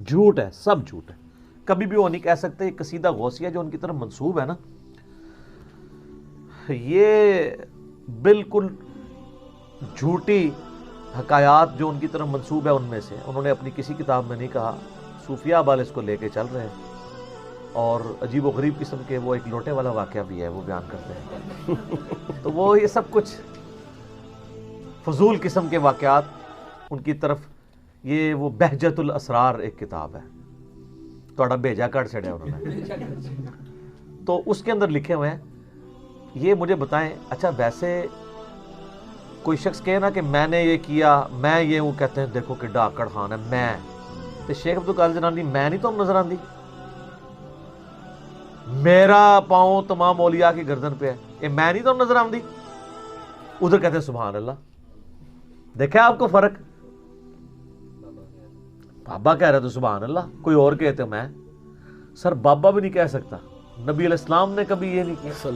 جھوٹ ہے، سب جھوٹ ہے. کبھی بھی وہ نہیں کہہ سکتے. یہ قصیدہ غوثیہ جو ان کی طرف منسوب ہے نا، یہ بالکل جھوٹی حکایات جو ان کی طرف منسوب ہے ان میں سے. انہوں نے اپنی کسی کتاب میں نہیں کہا. صوفیہ بال اس کو لے کے چل رہے ہیں، اور عجیب و غریب قسم کے وہ ایک لوٹے والا واقعہ بھی ہے وہ بیان کرتے ہیں. تو وہ یہ سب کچھ فضول قسم کے واقعات ان کی طرف. یہ وہ بہجت الاسرار ایک کتاب ہے، تھوڑا بھیجا کر چھڑیا انہوں نے. تو اس کے اندر لکھے ہوئے ہیں. یہ مجھے بتائیں، اچھا ویسے کوئی شخص کہے نا کہ میں نے یہ کیا، میں یہ ہوں، کہتے ہیں دیکھو کہ ڈاکڑ خان ہے. میں تو شیخ عبدالقادر جیلانی میں نہیں تو ہم نظر آندی، میرا پاؤں تمام اولیاء کی گردن پہ ہے، یہ میں نہیں تو نظر آندی. ادھر کہتے ہیں سبحان اللہ. دیکھا آپ کو فرق؟ بابا کہہ رہے تو سبحان اللہ، کوئی اور کہتے میں. سر بابا بھی نہیں کہہ سکتا. نبی علیہ السلام نے کبھی یہ نہیں کیا.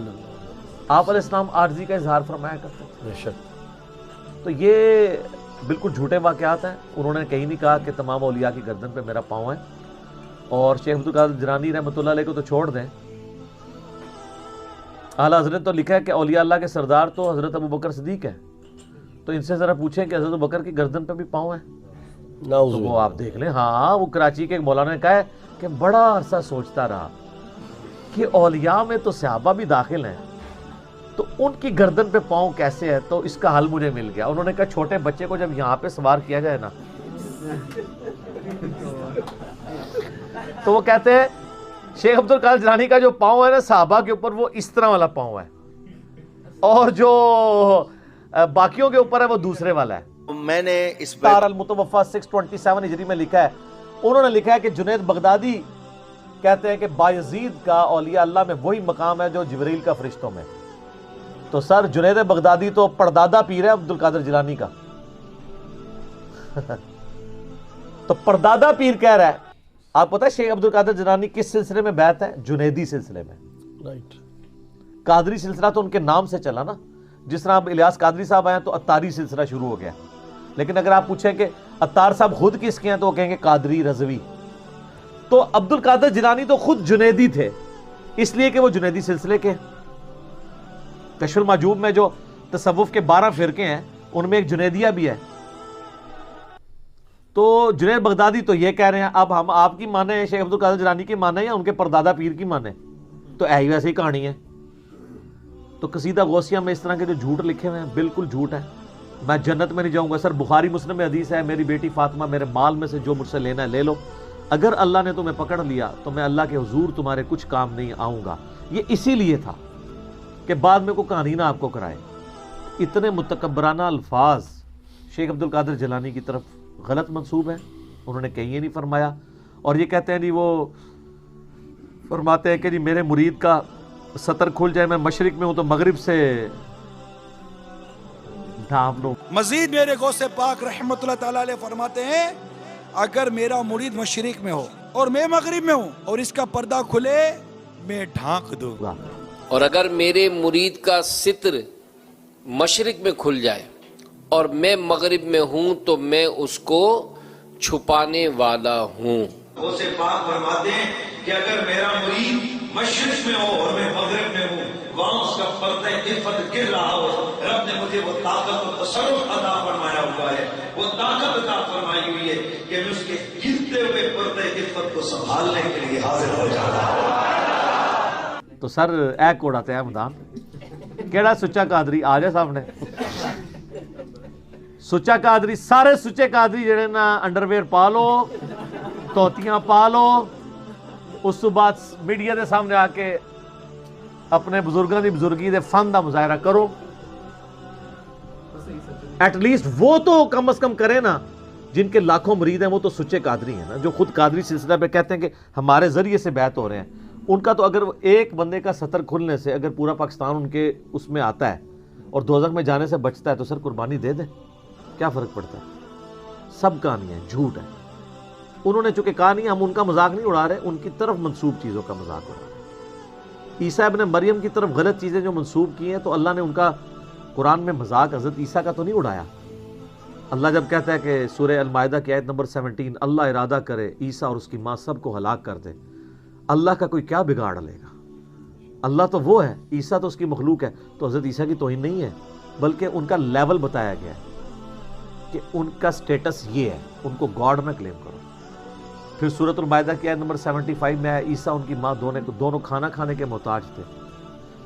آپ علیہ السلام عاجزی کا اظہار فرمایا کرتے تھے. بے شک. تو یہ بالکل جھوٹے واقعات ہیں. انہوں نے کہیں نہیں کہا کہ تمام اولیاء کی گردن پہ میرا پاؤں ہے. اور شیخ عبدالقادر جیلانی رحمۃ اللہ علیہ کو تو چھوڑ دیں. اعلیٰ حضرت تو لکھا ہے کہ اولیاء اللہ کے سردار تو حضرت ابوبکر صدیق ہے. تو ان سے ذرا پوچھیں کہ حضرت ابوبکر کی گردن پہ بھی پاؤں ہے؟ تو وہ آپ دیکھ لیں. ہاں، وہ کراچی کے ایک مولانا نے کہا ہے کہ بڑا عرصہ سوچتا رہا کہ اولیاء میں تو صحابہ بھی داخل ہیں، تو ان کی گردن پہ پاؤں کیسے ہے؟ تو اس کا حل مجھے مل گیا. انہوں نے کہا چھوٹے بچے کو جب یہاں پہ سوار کیا جائے نا، تو وہ کہتے ہیں شیخ عبدالقادر جیلانی کا جو پاؤں ہے نا صحابہ کے اوپر، وہ اس طرح والا پاؤں ہے، اور جو باقیوں کے اوپر ہے وہ دوسرے والا ہے. میں نے اس تار المتوفا 627 ہجری میں لکھا ہے. انہوں نے لکھا ہے کہ جنید بغدادی کہتے ہیں کہ بایزید کا اولیاء اللہ میں وہی مقام ہے جو جبریل کا فرشتوں میں. تو سر جنید بغدادی تو پردادا پیر ہے عبدالقادر جیلانی کا. تو پردادا پیر کہہ رہا ہے. آپ پتہ ہے شیخ عبدالقادر جیلانی کس سلسلے میں بیعت ہے؟ جنیدی سلسلے میں. رائٹ. قادری سلسلہ تو ان کے نام سے چلا نا. جس طرح اب الیاس قادری صاحب آئے تو اتاری سلسلہ شروع ہو گیا. لیکن اگر آپ پوچھیں کہ اتار صاحب خود کس کے ہیں تو وہ کہیں گے قادری رضوی. تو عبدالقادر جیلانی تو خود جنیدی تھے، اس لیے کہ وہ جنیدی سلسلے کے. کشف المحجوب میں جو تصوف کے 12 فرقے ہیں ان میں ایک جنیدیہ بھی ہے. تو جنید بغدادی تو یہ کہہ رہے ہیں اب ہم آپ کی مانیں، شیخ عبدالقادر جیلانی کی مانیں یا ان کے پردادا پیر کی مانیں؟ تو ایسی ویسے ہی کہانی ہے. تو قصیدہ غوثیہ میں اس طرح کے جو جھوٹ لکھے ہوئے ہیں بالکل جھوٹ ہے. میں جنت میں نہیں جاؤں گا. سر بخاری مسلم میں حدیث ہے، میری بیٹی فاطمہ میرے مال میں سے جو مجھ سے لینا ہے لے لو، اگر اللہ نے تمہیں پکڑ لیا تو میں اللہ کے حضور تمہارے کچھ کام نہیں آؤں گا. یہ اسی لیے تھا کہ بعد میں کوئی کہانی نہ آپ کو کرائے. اتنے متکبرانہ الفاظ شیخ عبدالقادر جیلانی کی طرف غلط منسوب ہیں. انہوں نے کہیں یہ نہیں فرمایا. اور یہ کہتے ہیں جی، وہ فرماتے ہیں کہ جی میرے مرید کا سطر کھل جائے، میں مشرق میں ہوں تو مغرب سے ڈھانپ لوں. مزید میرے غوث پاک رحمت اللہ تعالی علیہ فرماتے ہیں اگر میرا مرید مشرق میں ہو اور میں مغرب میں ہوں اور اس کا پردہ کھلے میں ڈھانک دوں گا. اور اگر میرے مرید کا ستر مشرق میں کھل جائے اور میں مغرب میں ہوں تو میں اس کو چھپانے والا ہوں. غوث پاک فرماتے ہیں کہ اگر میرا مرید مشرق میں ہو اور میں مغرب میں ہوں، وہاں اس کا پردہ عفت گر رہا ہو، رب نے مجھے وہ طاقت و تصرف عطا فرمایا ہوا ہے، وہ طاقت عطا فرمائی ہوئی ہے کہ میں اس کے گرتے ہوئے پردہ عفت کو سنبھالنے کے لیے حاضر ہو جاتا ہوں. تو سر اے کوڑا تے مدان کیڑا سچا قادری آ جائے سامنے. سچا قادری، سارے سچے قادری جڑے نا انڈرویئر پا لو، توتیاں پا لو، اس تو بعد میڈیا دے سامنے آ کے اپنے بزرگاں دی بزرگی دے فن دا مظاہرہ کرو. ایٹ لیسٹ وہ تو کم از کم کرے نا. جن کے لاکھوں مرید ہیں وہ تو سچے قادری ہیں نا، جو خود قادری سلسلہ پہ کہتے ہیں کہ ہمارے ذریعے سے بیعت ہو رہے ہیں. ان کا تو اگر ایک بندے کا سطر کھلنے سے اگر پورا پاکستان ان کے اس میں آتا ہے اور دوزخ میں جانے سے بچتا ہے تو سر قربانی دے دیں، کیا فرق پڑتا ہے؟ سب کہانیاں جھوٹ ہے. انہوں نے چونکہ کہا نہیں، ہم ان کا مذاق نہیں اڑا رہے، ان کی طرف منسوب چیزوں کا مذاق اڑا رہے ہیں. عیسیٰ ابن مریم کی طرف غلط چیزیں جو منسوب کی ہیں تو اللہ نے ان کا قرآن میں مذاق حضرت عیسیٰ کا تو نہیں اڑایا. اللہ جب کہتا ہے کہ سورہ المائدہ کی آیت نمبر 17 اللہ ارادہ کرے عیسیٰ اور اس کی ماں سب کو ہلاک کر دے، اللہ کا کوئی کیا بگاڑ لے گا؟ اللہ تو وہ ہے، عیسیٰ تو اس کی مخلوق ہے، تو حضرت عیسیٰ کی توہین نہیں ہے، بلکہ ان کا لیول بتایا گیا ہے کہ ان کا سٹیٹس یہ ہے، ان کو گاڈ نہ کلیم کرو۔ پھر سورۃ المائدہ کی آیت نمبر 75 میں ہے عیسیٰ ان کی ماں دونوں کھانا کھانے کے محتاج تھے،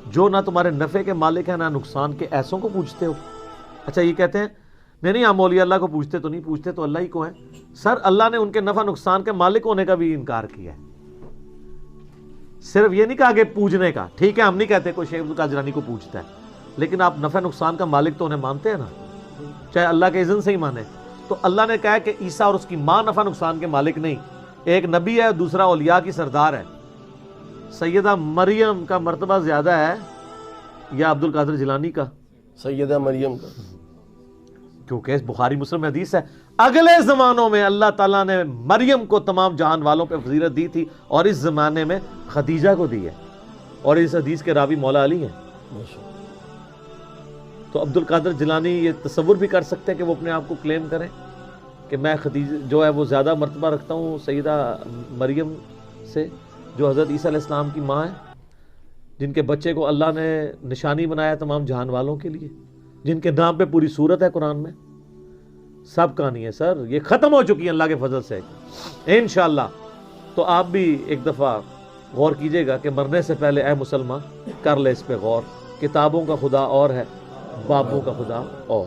جو نہ تمہارے نفع کے مالک ہیں نہ نقصان کے، ایسوں کو پوچھتے ہو؟ اچھا یہ کہتے ہیں نہیں ہم اولیاء اللہ کو پوچھتے تو نہیں، پوچھتے تو اللہ ہی کو ہیں۔ سر اللہ نے ان کے نفع نقصان کے مالک ہونے کا بھی انکار کیا ہے، صرف یہ نہیں کہا کہ پوجنے کا، ٹھیک ہے ہم نہیں کہتے کوئی شیخ عبد القادر جیلانی کو پوچھتا ہے، لیکن آپ نفع نقصان کا مالک تو انہیں مانتے ہیں نا، چاہے اللہ کے اذن سے ہی مانے۔ تو اللہ نے کہا کہ عیسیٰ اور اس کی ماں نفع نقصان کے مالک نہیں، ایک نبی ہے دوسرا اولیاء کی سردار ہے۔ سیدہ مریم کا مرتبہ زیادہ ہے یا عبد القادر جیلانی کا؟ سیدہ مریم کا، کیونکہ اس بخاری مسلم میں حدیث ہے اگلے زمانوں میں اللہ تعالیٰ نے مریم کو تمام جہان والوں پہ فضیلت دی تھی، اور اس زمانے میں خدیجہ کو دی ہے، اور اس حدیث کے راوی مولا علی ہیں۔ تو عبد القادر جیلانی یہ تصور بھی کر سکتے ہیں کہ وہ اپنے آپ کو کلیم کریں کہ میں خدیجہ جو ہے وہ زیادہ مرتبہ رکھتا ہوں سیدہ مریم سے، جو حضرت عیسیٰ علیہ السلام کی ماں ہے، جن کے بچے کو اللہ نے نشانی بنایا تمام جہان والوں کے لیے، جن کے نام پہ پوری سورت ہے قرآن میں۔ سب کہانی ہے سر، یہ ختم ہو چکی ہے اللہ کے فضل سے انشاءاللہ۔ تو آپ بھی ایک دفعہ غور کیجئے گا کہ مرنے سے پہلے اے مسلمان کر لے اس پہ غور، کتابوں کا خدا اور ہے، بابوں کا خدا اور،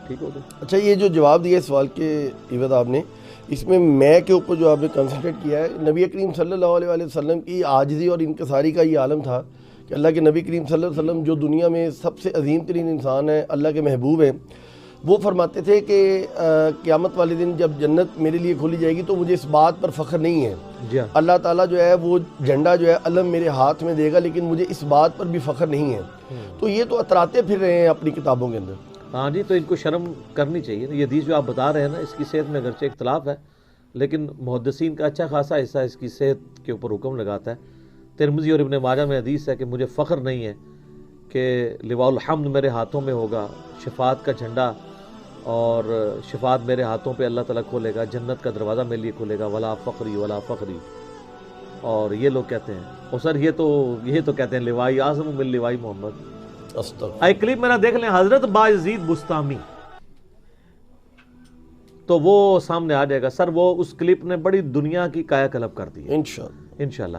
ٹھیک ہو گیا؟ اچھا یہ جو جواب دیا اس سوال کے عوض آپ نے، اس میں کے اوپر جو آپ نے کنسنٹریٹ کیا ہے، نبی کریم صلی اللہ علیہ وآلہ وسلم کی عاجزی اور انکساری کا یہ عالم تھا کہ اللہ کے نبی کریم صلی اللہ علیہ وسلم جو دنیا میں سب سے عظیم ترین انسان ہے، اللہ کے محبوب ہیں، وہ فرماتے تھے کہ قیامت والے دن جب جنت میرے لیے کھولی جائے گی تو مجھے اس بات پر فخر نہیں ہے، جی ہاں، اللہ تعالیٰ جو ہے وہ جھنڈا جو ہے علم میرے ہاتھ میں دے گا، لیکن مجھے اس بات پر بھی فخر نہیں ہے۔ تو یہ تو اتراتے پھر رہے ہیں اپنی کتابوں کے اندر۔ ہاں جی، تو ان کو شرم کرنی چاہیے۔ یہ حدیث جو آپ بتا رہے ہیں نا، اس کی صحت میں اگرچہ اختلاف ہے، لیکن محدثین کا اچھا خاصا حصہ اس کی صحت کے اوپر حکم لگاتا ہے۔ ترمذی اور ابن ماجہ میں حدیث ہے کہ مجھے فخر نہیں ہے کہ لواء الحمد میرے ہاتھوں میں ہوگا، شفاعت کا جھنڈا اور شفاعت میرے ہاتھوں پہ اللہ تعالیٰ کھولے گا، جنت کا دروازہ میرے لیے کھولے گا، ولا فخری ولا فخری۔ اور یہ لوگ کہتے ہیں، اور سر یہ تو کہتے ہیں لوائی اعظم من لوائی محمد۔ استغفر۔ ایک کلپ میرا دیکھ لیں، حضرت باجزید بستامی، تو وہ سامنے آ جائے گا سر۔ وہ اس کلپ نے بڑی دنیا کی کایا کلپ کر دی ہے انشاءاللہ۔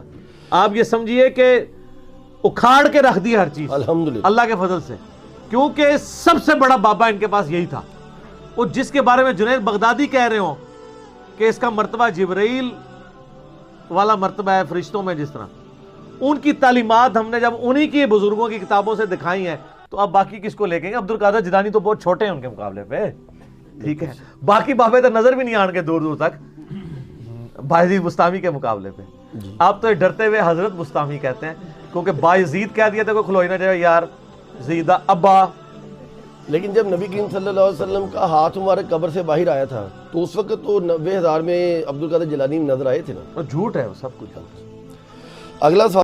آپ یہ سمجھیے کہ اکھاڑ کے رکھ دی ہر چیز الحمدللہ اللہ کے فضل سے، کیونکہ سب سے بڑا بابا ان کے پاس یہی تھا، وہ جس کے بارے میں جنید بغدادی کہہ رہے ہوں کہ اس کا مرتبہ جبرائیل والا مرتبہ ہے فرشتوں میں جس طرح، ان کی تعلیمات ہم نے جب انہی کی بزرگوں کی کتابوں سے دکھائی ہیں، تو اب باقی کس کو لے کے گے؟ عبد القادر جیلانی تو بہت چھوٹے ہیں ان کے مقابلے پہ، ٹھیک ہے، باقی بابے تو نظر بھی نہیں آن گے دور دور تک باجزید بستامی کے مقابلے پہ۔ آپ تو ڈرتے ہوئے حضرت بستامی کہتے ہیں، کیونکہ باجزید کہہ دیا تو کوئی کھلوئی نہ جائے یار زیدہ ابا۔ لیکن جب نبی کریم صلی اللہ علیہ وسلم کا ہاتھ مبارک قبر سے باہر آیا تھا تو اس وقت تو 90,000 میں عبد القادر جیلانی نظر آئے تھے نا۔ جھوٹ ہے وہ سب کچھ۔ اگلا سوال